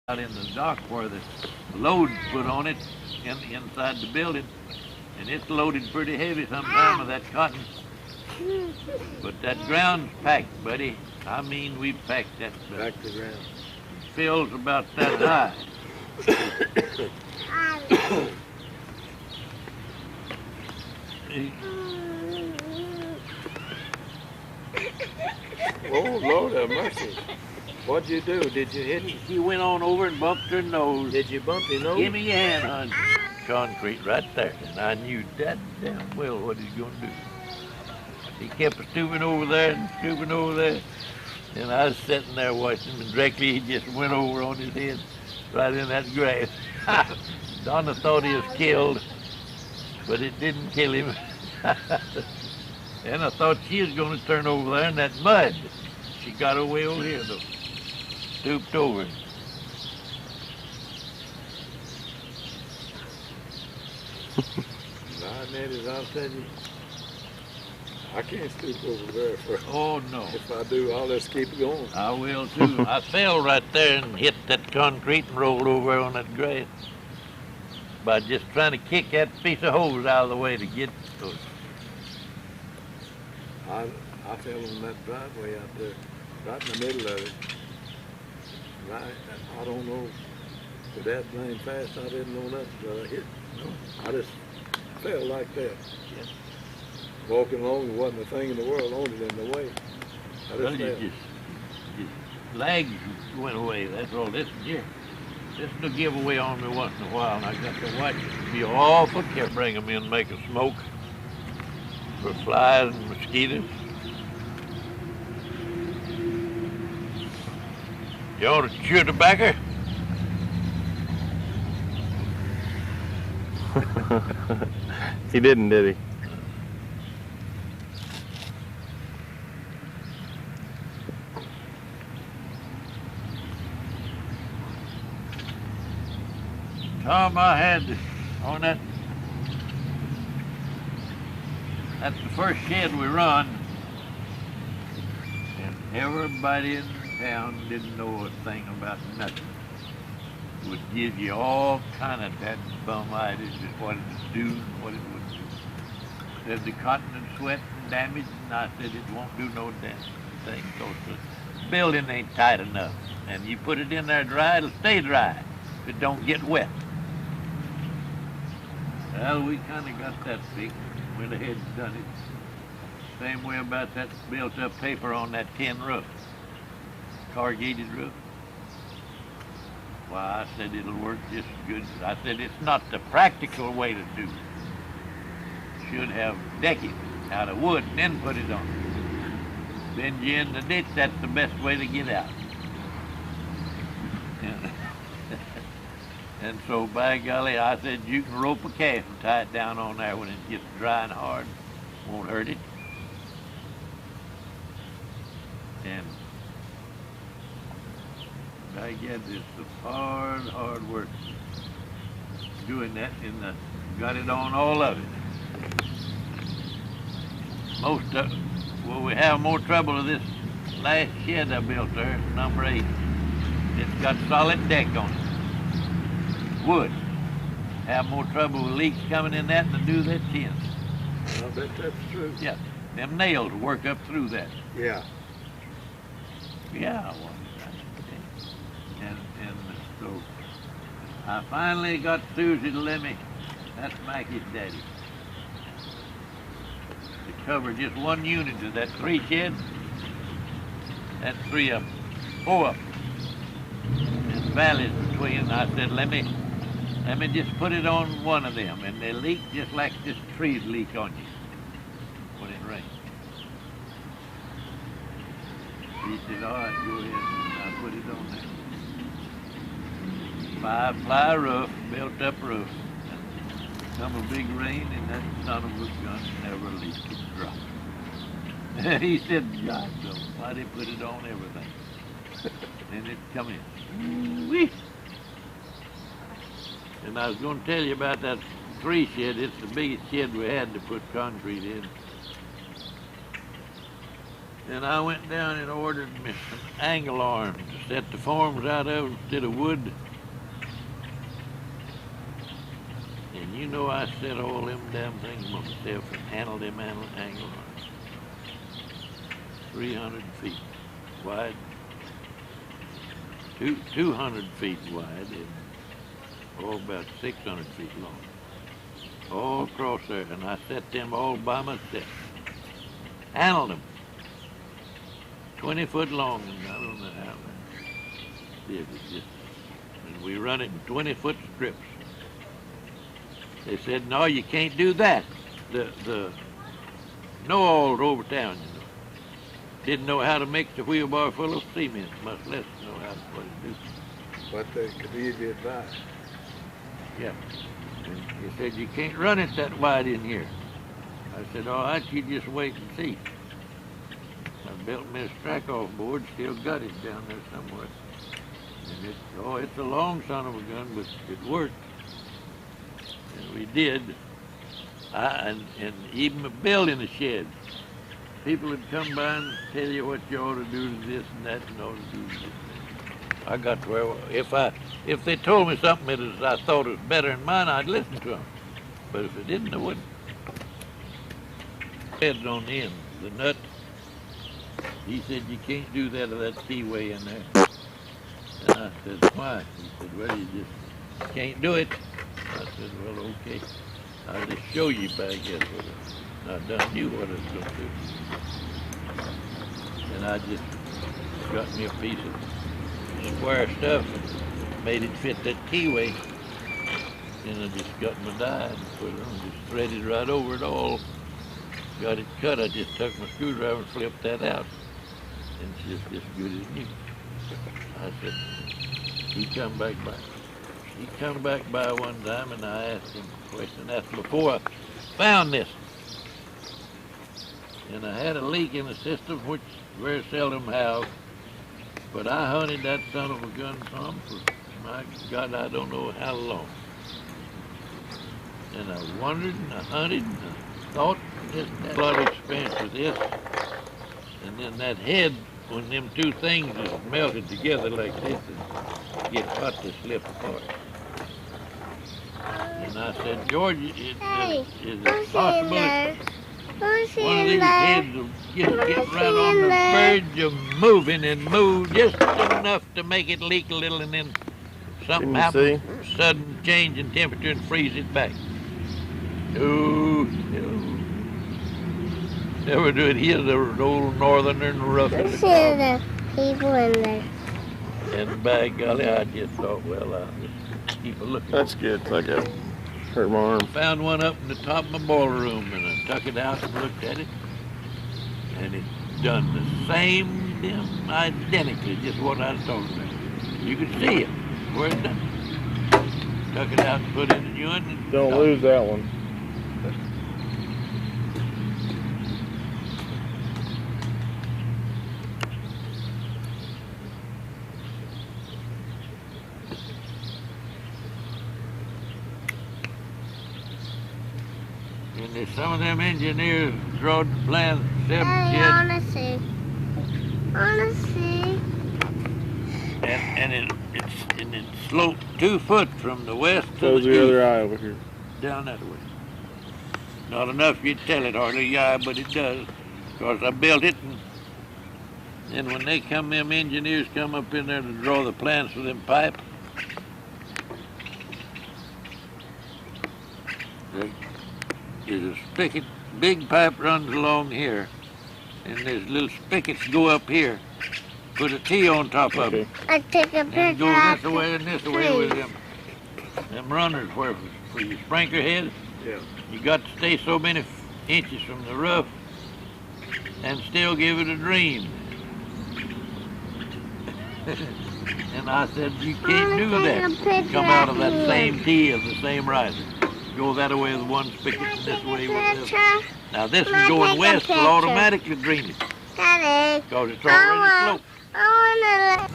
out in the dock where the load's put on it inside the building, and it's loaded pretty heavy sometime of that cotton. But that ground's packed, buddy. I mean, we packed that. Back to ground. It fills about that high. Oh, Lord have mercy. What'd you do? Did you hit him? She went on over and bumped her nose. Did you bump your nose? Give me your hand, hon. Concrete right there. And I knew that damn well what he's going to do. He kept stooping over there and stooping over there. And I was sitting there watching him, and directly he just went over on his head right in that grass. Donna thought he was killed, but it didn't kill him. And I thought she was going to turn over there in that mud. She got away over here, though. Stooped over. Nah, Nettie, I'll tell you, I can't stoop over there for. Oh, no. If I do, I'll just keep it going. I will, too. I fell right there and hit that concrete and rolled over on that grass by just trying to kick that piece of hose out of the way to get to it. I fell on that driveway out there, right in the middle of it. Right, I don't know, with that blame fast, I didn't know nothing, but I hit. I just fell like that. Yeah. Walking along, there wasn't a thing in the world on it in the way. I Well, just you fell. just legs went away. That's all. This will give away on me once in a while, and I got to watch it. Be awful careful. Bring them in, make a smoke for flies and mosquitoes. You ought to chew tobacco. He didn't, did he? Tom, I had on that. That's the first shed we run, and everybody in town didn't know a thing about nothing. Would give you all kind of that bum-itis, just what it would do and what it would do. Said the cotton and sweat and damage, and I said it won't do no damn thing, because the building ain't tight enough. And you put it in there dry, it'll stay dry if it don't get wet. Well, we kind of got that fixed. Went ahead and done it. Same way about that built-up paper on that tin roof, corrugated roof. Why, I said it'll work just as good. I said it's not the practical way to do it. Should have deck it out of wood and then put it on. Then you in the ditch, that's the best way to get out. And so, by golly, I said, you can rope a calf and tie it down on there when it gets dry and hard. Won't hurt it. And I guess it's the hard work doing that, and got it on all of it. Most of it. Well, we have more trouble with this last shed I built there, number 8. It's got solid deck on it. Wood. Have more trouble with leaks coming in that than do that tin. I bet that's true. Yeah. Them nails work up through that. Yeah. Yeah, and so I finally got Susie to let me, that's Mackie's daddy, to cover just one unit of that 3 shed. That's 3 of them, 4 of them. There's valleys between. I said, let me just put it on one of them, and they leak just like this trees leak on you when it rains. He said, all right, go ahead. And I put it on there. 5-ply roof, built up roof. Come a big rain, and that son of a gun never leaked. It dropped. He said, God, no, why they put it on everything? And it come in. Ooh-wee. And I was going to tell you about that 3 shed. It's the biggest shed we had to put concrete in. And I went down and ordered me some angle arms to set the forms out of instead of wood. And you know I set all them damn things myself and handled them angle arms. 300 feet wide, 200 feet wide, and all about 600 feet long. All across there, and I set them all by myself. Handled them. 20 foot long, and I don't know how I did it. Just, and we run it in 20-foot strips. They said, no, you can't do that. The know-alls over town, you know, didn't know how to mix a wheelbarrow full of cement, much less know how to do. But they could easily advise. Yeah. And he said, you can't run it that wide in here. I said, all right, you just wait and see. I built me a strike-off board, still got it down there somewhere. And it's a long son of a gun, but it worked. And we did. And even building a shed. People would come by and tell you what you ought to do to this and that and ought to do this. I got to where if they told me something that I thought was better than mine, I'd listen to them. But if it didn't, I wouldn't. Heads on the end, the nut. He said, you can't do that or that keyway in there. And I said, why? He said, well, you just can't do it. I said, well, okay. I'll just show you, but I guess what I done knew what I was going to do. And I just got me a piece of square stuff and made it fit that keyway. And I just got my die and put it on, just threaded right over it all. Got it cut. I just took my screwdriver and flipped that out. And it's just as good as new. I said, he come back by. He come back by one time and I asked him a question. That's before I found this. And I had a leak in the system, which very seldom have. But I hunted that son of a gun some for, my God, I don't know how long. And I wondered and I hunted and I thought just had a lot of experience with this. And then that head, when them two things is melted together like this and get hot, they slip apart. And I said, George, is it possible that one of these heads will get right on the verge of moving and move just enough to make it leak a little and then something happens, sudden change in temperature and freeze it back? No. Never do it. He's an old northerner and rough in the the people in there. And by golly, I just thought, well, I'll just keep a looking. That's good. Like I hurt my arm. Found one up in the top of my boiler room and I took it out and looked at it. And it done the same, identically, just what I was talking about. You could see it, where it done. Took it out and put it in a new one. And Don't lose that one. And there's some of them engineers drawed the plan, I wanna see. and it's sloped 2 foot from the west to Close the the east, other eye over here. down that way. Not enough you'd tell it hardly, yeah, but it does. Because I built it, and when them engineers come up in there to draw the plans for them pipe, there's a spigot, big pipe runs along here, and there's little spigots go up here. Put a T on top of it. I take a And picture go of this way and this way with them runners where for your sprinkler head. Yeah. You got to stay so many inches from the roof and still give it a dream. And I said, you can't do that. Come out of that same T of the same riser. Go that way with one spigot and this way with this. Now this is going west, will automatically drain it. Daddy, Because it's already sloped. I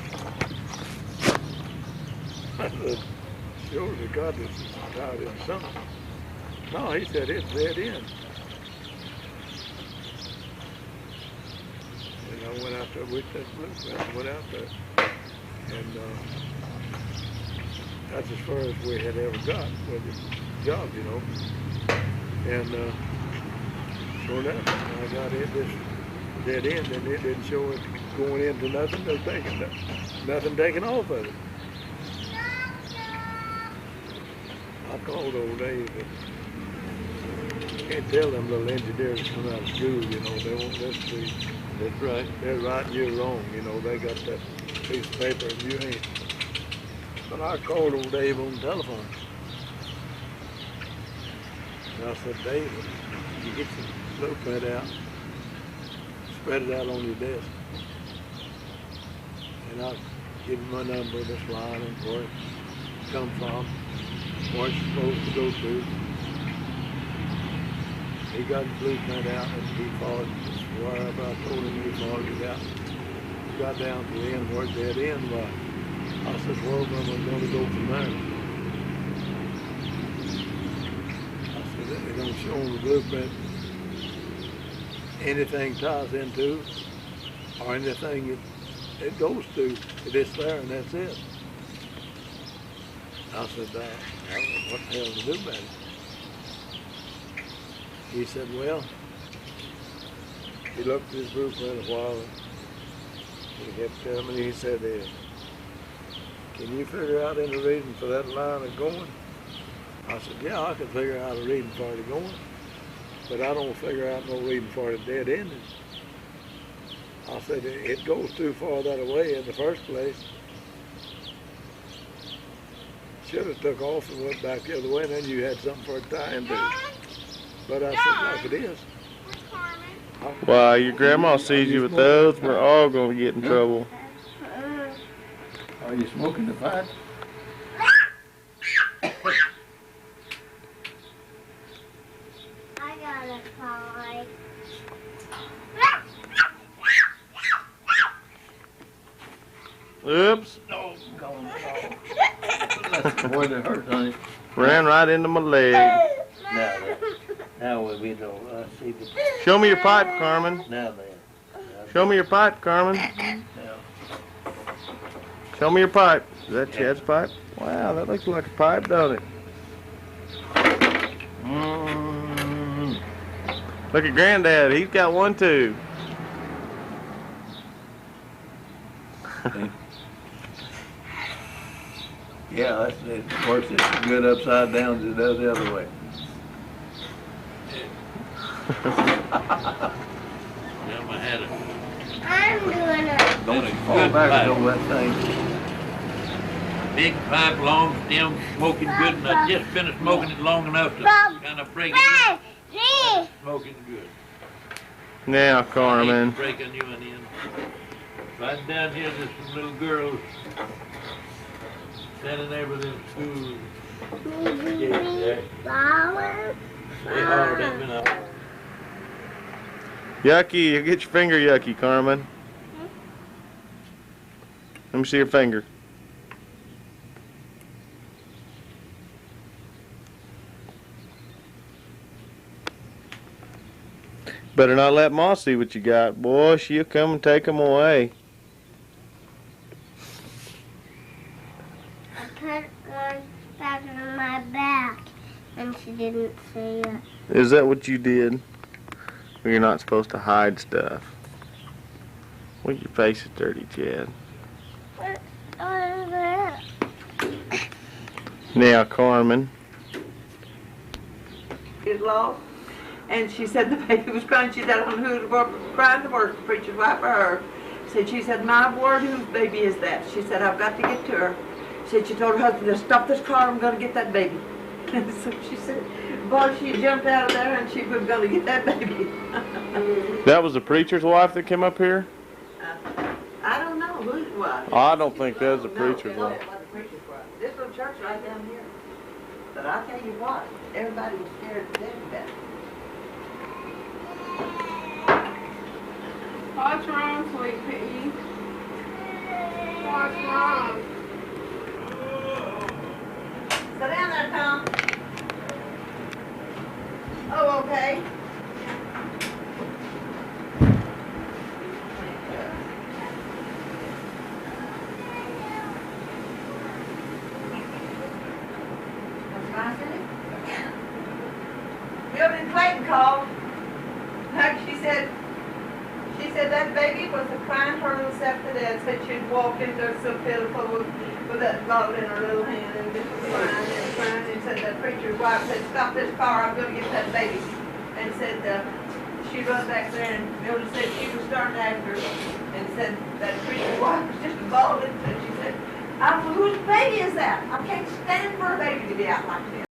Surely God this is tied in something. No, he said it's dead in. So we took blueprint and went out there. And that's as far as we had ever got with the job, you know. And sure enough, I got in this dead end, and it didn't show it going into nothing. They're taking nothing taken off of it. I called old Dave. Can't tell them little engineers that come out of school, you know, they won't listen to you. That's right. They're right and you're wrong, you know, they got that piece of paper and you ain't. But I called old Dave on the telephone. And I said, Dave, you get the blueprint out, spread it out on your desk. And I'll give him my number, this line, and where it come from, where it's supposed to go to. He got the blueprint out and he followed wherever I told him he followed it out. He got down to the end where it dead end was. I said, well, then we're going to go from there. I said, they don't show on the blueprint anything ties into or anything it goes to. It's there and that's it. I said, I don't know what the hell to do about it. He said, well, he looked at his blueprint a while and he kept telling me, he said, can you figure out any reason for that line of going? I said, yeah, I can figure out a reason for it going, but I don't figure out no reason for it dead ending. I said, it goes too far that way in the first place. Should have took off and went back the other way, and then you had something for a tie into. But I said, like it is. Wow, your grandma sees you with those, we're all going to get in trouble. Are you smoking the pipe? I got a pie. Oops, No, going That's where it hurt, honey. ran right into my leg. Now we don't see the. Show me your pipe, Carmen. Now then. Show me your pipe, Carmen. Now. Show me your pipe. Is that Chad's pipe? Wow, that looks like a pipe, don't it? Look at Granddad, he's got one too. Yeah, it works as good upside down as it does the other way. Yeah, I had it. I'm doing it. Don't fall back on that thing. Big pipe, long stem, smoking good, and I just finished smoking it long enough to kind of break it in. Smoking good. Now, Carmen. Breaking you in. Right down here, there's some little girls standing there with them schools. Flower. They hollered at me now. Yucky, you get your finger yucky, Carmen. Let me see your finger. Better not let Ma see what you got. Boy, she'll come and take them away. I put one back on my back, and she didn't see it. Is that what you did? Well, you're not supposed to hide stuff. Well, your face is dirty, Chad. What is that? Now, Carmen. Is lost, and she said the baby was crying. She said, I don't know who was crying the worst, the preacher's wife or her. She said, my word, whose baby is that? She said, I've got to get to her. She told her husband to stop this car, I'm going to get that baby. So she said, boy, she jumped out of there and she was going to get that baby. That was the preacher's wife that came up here? I don't know who it was. I don't think that was the preacher's No, wife. it wasn't the preacher's wife. This little church right down here. But I'll tell you what, everybody was scared to death of that. What's wrong, sweet pea? What's wrong? Sit down there, Tom. Oh, okay. Mildred Clayton called. She said that baby was crying her little self to death. Said she'd walk in there so pitiful with that bottle in her little hand and just crying and crying. And said that preacher's wife said, "Stop this car, I'm going to get that baby." And said she run back there and Mildred said she was starting after her and said that preacher's wife was just bawling. And she said, "Uncle, whose baby is that? I can't stand for a baby to be out like this."